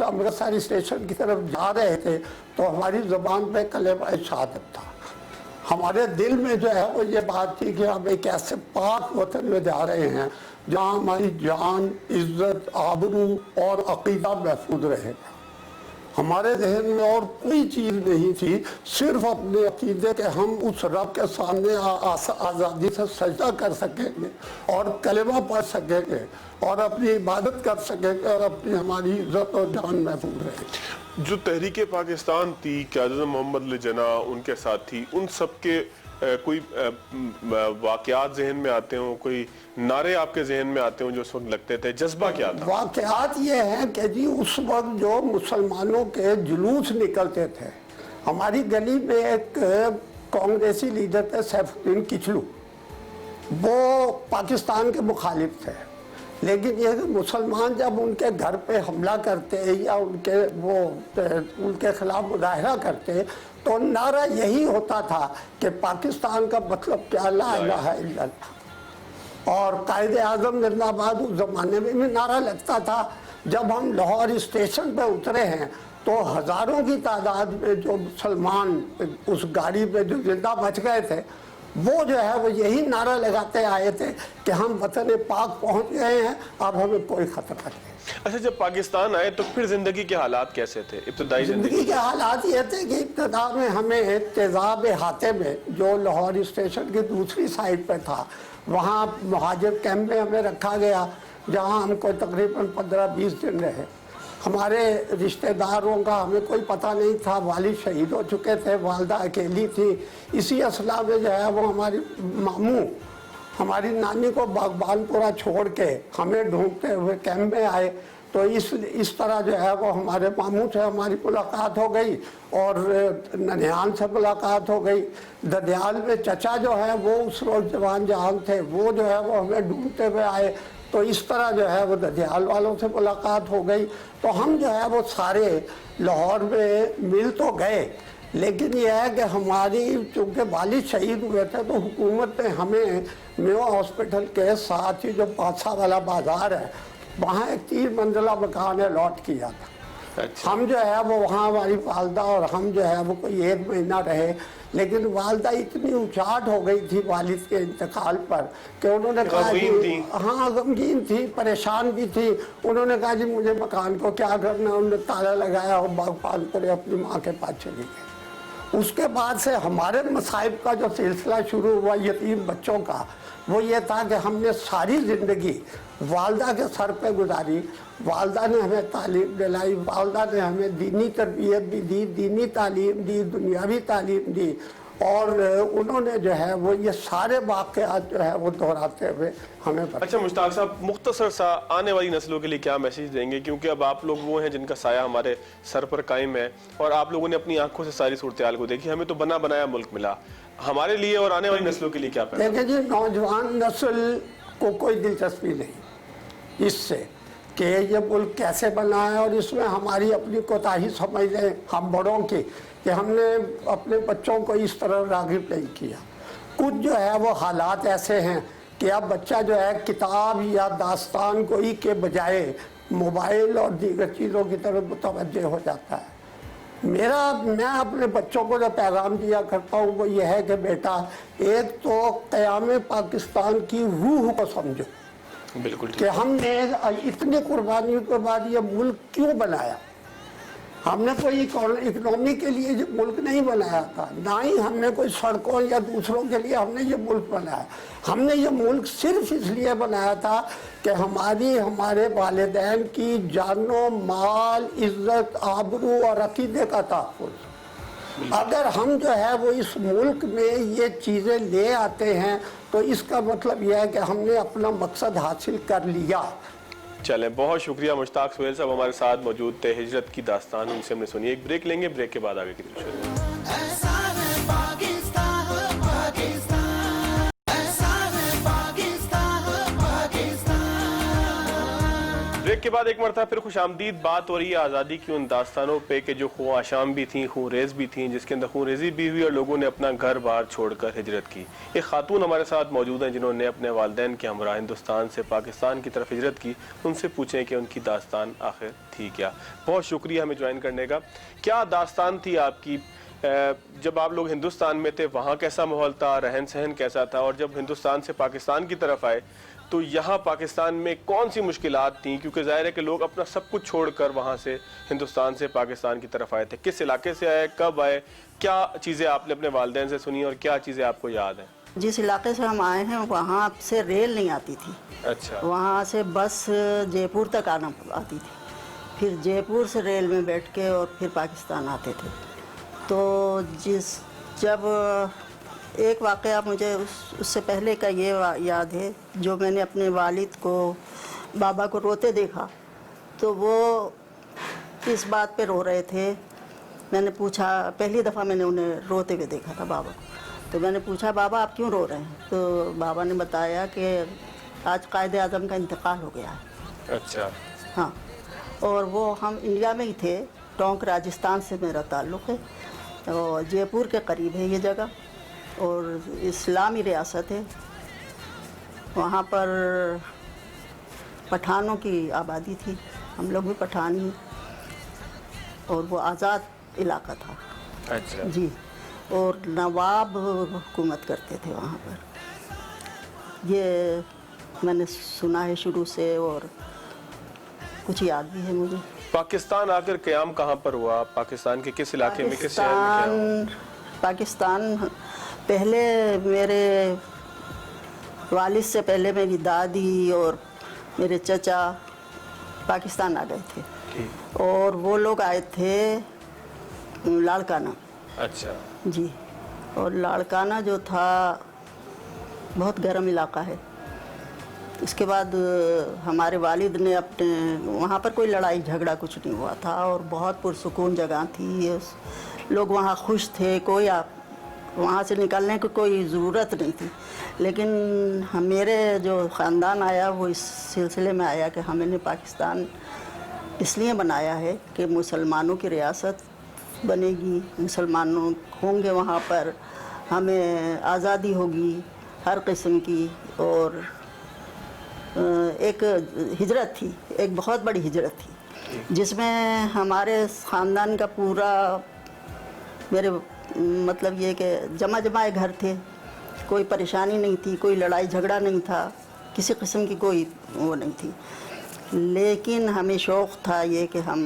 Speaker 4: امرتسر اسٹیشن کی طرف جا رہے تھے تو ہماری زبان پہ کلمہ شہادت تھا۔ ہمارے دل میں جو ہے وہ یہ بات تھی کہ ہم ایک ایسے پاک وطن میں جا رہے ہیں جہاں ہماری جان، عزت، آبرو اور عقیدہ محفوظ رہے گا۔ ہمارے ذہن میں اور کوئی چیز نہیں تھی، صرف اپنے عقیدے کہ ہم اس رب کے سامنے آزادی سے سجدہ کر سکیں گے اور کلمہ پڑھ سکیں گے اور اپنی عبادت کر سکیں گے اور اپنی ہماری عزت اور جان محفوظ رہے گی۔
Speaker 2: جو تحریک پاکستان تھی، قیادت محمد علی جناح ان کے ساتھ تھی، ان سب کے کوئی واقعات ذہن میں آتے ہوں، کوئی نعرے آپ کے ذہن میں آتے ہوں جو اس وقت لگتے تھے؟ جذبہ کیا تھا؟
Speaker 4: واقعات یہ ہیں کہ جی اس وقت جو مسلمانوں کے جلوس نکلتے تھے، ہماری گلی میں ایک کانگریسی لیڈر تھے سیف الدین کچلو، وہ پاکستان کے مخالف تھے، لیکن یہ مسلمان جب ان کے گھر پہ حملہ کرتے یا ان کے خلاف مظاہرہ کرتے تو نعرہ یہی ہوتا تھا کہ پاکستان کا مطلب کیا، لا الہ الا اللہ۔ اور قائد اعظم زندہ باد اس زمانے میں بھی نعرہ لگتا تھا۔ جب ہم لاہور اسٹیشن پہ اترے ہیں تو ہزاروں کی تعداد میں جو مسلمان اس گاڑی میں جو زندہ بچ گئے تھے وہ جو ہے وہ یہی نعرہ لگاتے آئے تھے کہ ہم وطن پاک پہنچ گئے ہیں، اب ہمیں کوئی خطرہ نہیں۔
Speaker 2: اچھا، جب پاکستان آئے تو پھر زندگی کے حالات کیسے تھے؟ ابتدائی
Speaker 4: زندگی کے حالات یہ تھے کہ ابتدا میں ہمیں تیزاب ہاتھے میں، جو لاہور اسٹیشن کی دوسری سائڈ پہ تھا، وہاں مہاجر کیمپ میں ہمیں رکھا گیا، جہاں ہم کو تقریباً 15-20 دن رہے۔ ہمارے رشتہ داروں کا ہمیں کوئی پتہ نہیں تھا، والد شہید ہو چکے تھے، والدہ اکیلی تھی۔ اسی اصلاح میں جو ہے وہ ہماری ماموں ہماری نانی کو باغبان پورا چھوڑ کے ہمیں ڈھونڈتے ہوئے کیمپ میں آئے۔ تو اس طرح جو ہے وہ ہمارے ماموں سے ہماری ملاقات ہو گئی اور ننیال سے ملاقات ہو گئی۔ ددیال میں چچا جو ہے وہ اس وقت جوان جہان تھے، وہ جو ہے وہ ہمیں ڈھونڈتے ہوئے آئے۔ تو اس طرح جو ہے وہ ددیال والوں سے ملاقات ہو گئی۔ تو ہم جو ہے وہ سارے لاہور میں مل تو گئے، لیکن یہ ہے کہ ہماری چونکہ والد شہید ہوئے تھے تو حکومت نے ہمیں میو ہاسپٹل کے ساتھ ہی جو پانسا والا بازار ہے وہاں ایک 3 منزلہ مکان الاٹ کیا تھا۔ ہم جو ہے وہ وہاں ہماری والدہ اور ہم جو ہے وہ کوئی 1 مہینہ رہے، لیکن والدہ اتنی اچاٹ ہو گئی تھی والد کے انتقال پر کہ انہوں نے کہا جی ہاں غمگین تھی، پریشان بھی تھی۔ انہوں نے کہا جی مجھے مکان کو کیا کرنا، انہوں نے تالا لگایا اور باغبان پورے اپنی ماں کے پاس چلی گئی۔ उसके बाद से हमारे मसाइब का जो सिलसिला शुरू हुआ यतीम बच्चों का, वो ये था कि हमने सारी ज़िंदगी वालदा के सर पे गुजारी। वालदा ने हमें तालीम दिलाई, वालदा ने हमें दीनी तरबियत भी दी, दीनी तालीम दी, दुनियावी तालीम दी, और उन्होंने जो है वो ये सारे वाक़यात जो है वो दोहराते हुए हमें बताया।
Speaker 2: अच्छा मुश्ताक साहब, मुख्तसर सा आने वाली नस्लों के लिए क्या मैसेज देंगे, क्योंकि अब आप लोग वो हैं जिनका साया हमारे सर पर कायम है और आप लोगों ने अपनी आंखों से सारी सूरत हाल को देखी, हमें तो बना बनाया मुल्क मिला, हमारे लिए और आने वाली नस्लों के लिए क्या पैगाम?
Speaker 4: देखिए जी, नौजवान नस्ल को कोई दिलचस्पी नहीं इससे कि ये मुल्क कैसे बना है, और इसमें हमारी अपनी कोताही समझ लें हम बड़ों की कि हमने अपने बच्चों को इस तरह राग़िब नहीं किया। कुछ जो है वो हालात ऐसे हैं कि अब बच्चा जो है किताब या दास्तान गोई के बजाय मोबाइल और दीगर चीज़ों की तरफ मुतवज्जे हो जाता है। मैं अपने बच्चों को जो पैगाम दिया करता हूँ वो ये है कि बेटा, एक तो क़याम पाकिस्तान की रूह को समझो,
Speaker 2: बिल्कुल
Speaker 4: कि हमने इतनी कुर्बानियों के बाद ये मुल्क क्यों बनाया। हमने कोई इकोनॉमी के लिए ये मुल्क नहीं बनाया था, ना ही हमने कोई सड़कों या दूसरों के लिए हमने ये मुल्क बनाया। हमने ये मुल्क सिर्फ इसलिए बनाया था कि हमारे वालिदैन की जानो माल, इज्जत, आबरू और अकीदे का तहफ़्फ़ुज़। अगर हम जो है वो इस मुल्क में ये चीज़ें ले आते हैं तो इसका मतलब यह है कि हमने अपना मकसद हासिल कर लिया।
Speaker 2: चलें, बहुत शुक्रिया मुश्ताक सुहेल साहब हमारे साथ मौजूद थे, हिजरत की दास्तान उनसे हमने सुनी। एक ब्रेक लेंगे, ब्रेक के बाद आगे की तरफ ब्रेक के बाद एक मरतबा फिर खुशामदीद बात हो रही है आज़ादी की उन दास्तानों पे कि जो खून आशाम भी थी, खून रेज भी थी, जिसके अंदर खून रेजी भी हुई और लोगों ने अपना घर बार छोड़कर हिजरत की। एक खातून हमारे साथ मौजूद हैं जिन्होंने अपने वालिदैन के हमरा हिंदुस्तान से पाकिस्तान की तरफ हिजरत की। उनसे पूछें कि उनकी दास्तान आखिर थी क्या। बहुत शुक्रिया हमें ज्वाइन करने का। क्या दास्तान थी आपकी? जब आप लोग हिंदुस्तान में थे वहाँ कैसा माहौल था, रहन सहन कैसा था, और जब हिंदुस्तान से पाकिस्तान की तरफ आए तो यहाँ पाकिस्तान में कौन सी मुश्किलात थी? क्योंकि ज़ाहिर है कि लोग अपना सब कुछ छोड़कर वहाँ से हिंदुस्तान से पाकिस्तान की तरफ आए थे। किस इलाके से आए, कब आए, क्या चीज़ें आपने अपने वालिदैन से सुनी और क्या चीज़ें आपको याद हैं?
Speaker 5: जिस इलाके से हम आए हैं वहाँ से रेल नहीं आती थी।
Speaker 2: अच्छा।
Speaker 5: वहाँ से बस जयपुर तक आना आती थी, फिर जयपुर से रेल में बैठ के और फिर पाकिस्तान आते थे। तो जब एक वाक़या मुझे उससे पहले का ये याद है, जो मैंने अपने वालिद को, बाबा को रोते देखा, तो वो इस बात पे रो रहे थे। मैंने पूछा, पहली दफ़ा मैंने उन्हें रोते हुए देखा था बाबा को, तो मैंने पूछा बाबा आप क्यों रो रहे हैं? तो बाबा ने बताया कि आज कायदे आज़म का इंतकाल हो गया है।
Speaker 2: अच्छा।
Speaker 5: हाँ, और वो हम इंडिया में ही थे, टोंक राजस्थान से मेरा ताल्लुक़ है, और जयपुर के करीब है ये जगह, और इस्लामी रियासत है। वहाँ पर पठानों की आबादी थी, हम लोग भी पठान ही, और वो आज़ाद इलाका था।
Speaker 2: अच्छा
Speaker 5: जी, और नवाब हुकूमत करते थे वहाँ पर। ये मैंने सुना है शुरू से और कुछ याद भी है मुझे।
Speaker 2: पाकिस्तान आकर क़याम कहाँ पर हुआ? पाकिस्तान के किस इलाके में, किस शहर में?
Speaker 5: पाकिस्तान पहले मेरे वालिद से पहले मेरी दादी और मेरे चचा पाकिस्तान आ गए थे, और वो लोग आए थे लाड़काना।
Speaker 2: अच्छा
Speaker 5: जी, और लाड़काना जो था बहुत गर्म इलाका है। इसके बाद हमारे वालिद ने अपने, वहाँ पर कोई लड़ाई झगड़ा कुछ नहीं हुआ था और बहुत पुरसुकून जगह थी, लोग वहाँ खुश थे, कोई वहाँ से निकलने की कोई ज़रूरत नहीं थी। लेकिन मेरे जो ख़ानदान आया वो इस सिलसिले में आया कि हमने पाकिस्तान इसलिए बनाया है कि मुसलमानों की रियासत बनेगी, मुसलमानों होंगे वहाँ पर, हमें आज़ादी होगी हर किस्म की। और एक हिजरत थी, एक बहुत बड़ी हिजरत थी, जिसमें हमारे ख़ानदान का पूरा, मेरे मतलब ये कि जमाए घर थे, कोई परेशानी नहीं थी, कोई लड़ाई झगड़ा नहीं था, किसी किस्म की कोई वो नहीं थी। लेकिन हमें शौक़ था ये कि हम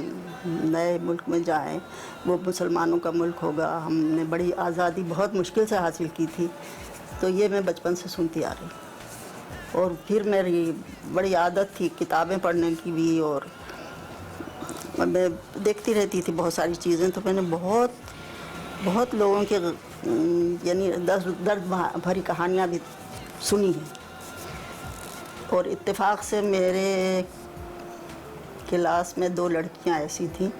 Speaker 5: नए मुल्क में जाएं, वो मुसलमानों का मुल्क होगा। हमने बड़ी आज़ादी बहुत मुश्किल से हासिल की थी, तो ये मैं बचपन से सुनती आ रही। और फिर मेरी बड़ी आदत थी किताबें पढ़ने की भी, और मैं देखती रहती थी बहुत सारी चीज़ें। तो मैंने बहुत लोगों के यानी दर्द भरी कहानियाँ भी सुनी हैं। और इत्तेफाक से मेरे क्लास में 2 लड़कियां ऐसी थीं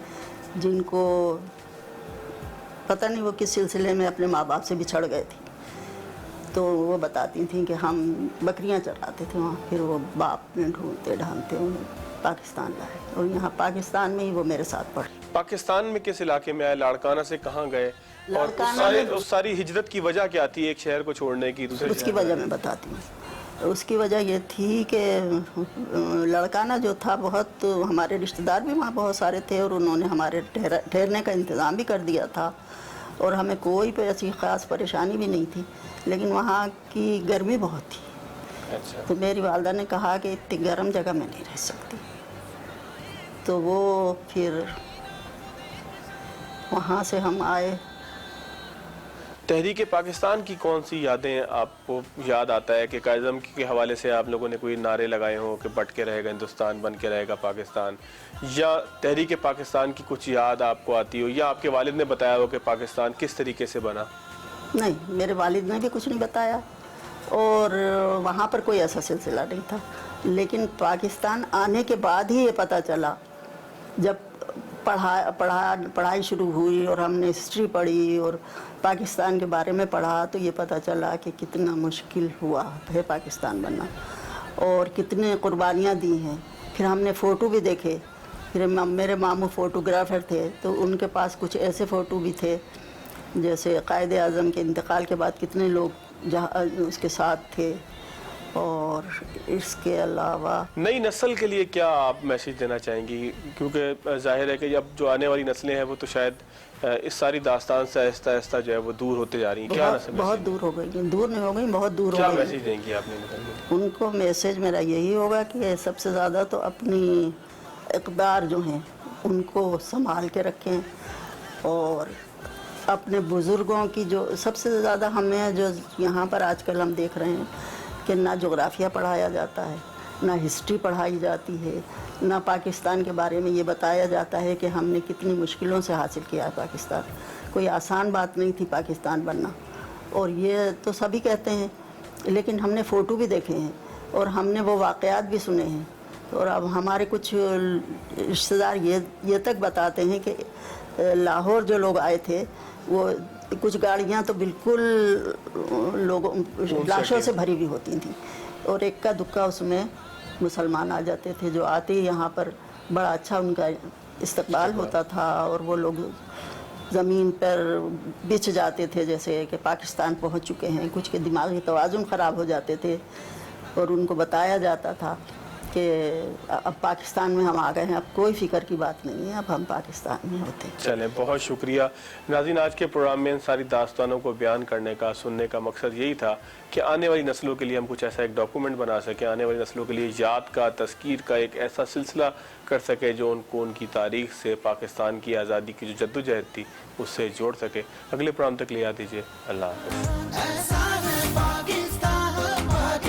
Speaker 5: जिनको पता नहीं वो किस सिलसिले में अपने माँ बाप से बिछड़ गए थे। तो वो बताती थीं कि हम बकरियां चराते थे वहाँ, फिर वो बाप ने ढूंढते ढांढते उन्हें पाकिस्तान लाए, और यहाँ पाकिस्तान में ही वो मेरे साथ पढ़े।
Speaker 2: पाकिस्तान में किस इलाके में आए, लाड़काना से कहाँ गए, और
Speaker 5: लाड़काना
Speaker 2: उस सारी हिजरत की वजह क्या थी, एक शहर को छोड़ने की दूसरे
Speaker 5: उसकी वजह मैं बताती हूँ। उसकी वजह ये थी कि लड़काना जो था, बहुत हमारे रिश्तेदार भी वहाँ बहुत सारे थे, और उन्होंने हमारे ठहरने का इंतज़ाम भी कर दिया था, और हमें कोई ऐसी ख़ास परेशानी भी नहीं थी। लेकिन वहाँ की गर्मी बहुत थी।
Speaker 2: अच्छा।
Speaker 5: तो मेरी वालदा ने कहा कि इतनी गर्म जगह में नहीं रह सकती। तो वो फिर वहाँ से हम आए।
Speaker 2: तहरीक पाकिस्तान की कौन सी यादें आपको याद आता है कि कायज़म के हवाले से आप लोगों ने कोई नारे लगाए हों कि बट के रहेगा हिंदुस्तान, बन के रहेगा पाकिस्तान, या तहरीक पाकिस्तान की कुछ याद आपको आती हो, या आपके वालिद ने बताया हो कि पाकिस्तान किस तरीके से बना?
Speaker 5: नहीं, मेरे वालिद ने भी कुछ नहीं बताया, और वहाँ पर कोई ऐसा सिलसिला नहीं था। लेकिन पाकिस्तान आने के बाद ही ये पता चला, जब पढ़ाई शुरू हुई और हमने हिस्ट्री पढ़ी और पाकिस्तान के बारे में पढ़ा, तो ये पता चला कि कितना मुश्किल हुआ है पाकिस्तान बनना, और कितने कुर्बानियाँ दी हैं। फिर हमने फ़ोटो भी देखे। फिर मेरे मामू फ़ोटोग्राफ़र थे, तो उनके पास कुछ ऐसे फ़ोटो भी थे जैसे कायदे आज़म के इंतकाल के बाद कितने लोग जहाँ उसके साथ थे। और इसके अलावा
Speaker 2: नई नस्ल के लिए क्या आप मैसेज देना चाहेंगी, क्योंकि जाहिर है कि अब जो आने वाली नस्लें हैं वो तो शायद इस सारी दास्तान से आहिस्ता आहिस्ता जो है वो दूर होते जा रही हैं। क्या
Speaker 5: बहुत दूर हो गई, दूर नहीं हो गई, बहुत दूर हो गई।
Speaker 2: क्या मैसेज देंगी आपने
Speaker 5: उनको? मैसेज मेरा यही होगा कि सबसे ज़्यादा तो अपनी इक़दार जो हैं उनको संभाल के रखें, और अपने बुज़ुर्गों की जो सबसे ज़्यादा हमें जो यहाँ पर आजकल हम देख रहे हैं कि ना जोग्राफिया पढ़ाया जाता है, ना हिस्ट्री पढ़ाई जाती है, ना पाकिस्तान के बारे में ये बताया जाता है कि हमने कितनी मुश्किलों से हासिल किया है पाकिस्तान। कोई आसान बात नहीं थी पाकिस्तान बनना, और ये तो सभी कहते हैं, लेकिन हमने फ़ोटो भी देखे हैं और हमने वो वाक़यात भी सुने हैं। और अब हमारे कुछ रिश्तेदार ये तक बताते हैं कि लाहौर जो लोग आए थे, वो कुछ गाड़ियाँ तो बिल्कुल लोगों लाशों से भरी हुई होती थी, और इक्का दुक्का उसमें मुसलमान आ जाते थे, जो आते ही यहाँ पर बड़ा अच्छा उनका इस्तकबाल होता था, और वो लोग ज़मीन पर बिछ जाते थे जैसे कि पाकिस्तान पहुँच चुके हैं। कुछ के दिमागी तवाज़ुन ख़राब हो जाते थे, और उनको बताया जाता था कि अब पाकिस्तान में हम आ गए हैं, अब कोई फ़िक्र की बात नहीं है, अब हम पाकिस्तान में होते हैं।
Speaker 2: चलें, बहुत शुक्रिया नाज़रीन। आज के प्रोग्राम में इन सारी दास्तानों को बयान करने का, सुनने का मकसद यही था कि आने वाली नस्लों के लिए हम कुछ ऐसा एक डॉक्यूमेंट बना सकें, आने वाली नस्लों के लिए याद का, तज़कीर का एक ऐसा सिलसिला कर सके जो उनको उनकी तारीख़ से, पाकिस्तान की आज़ादी की जो जद्दोजहद थी उससे जोड़ सके। अगले प्रोग्राम तक ले आ दीजिए। अल्लाह हाफ़िज़।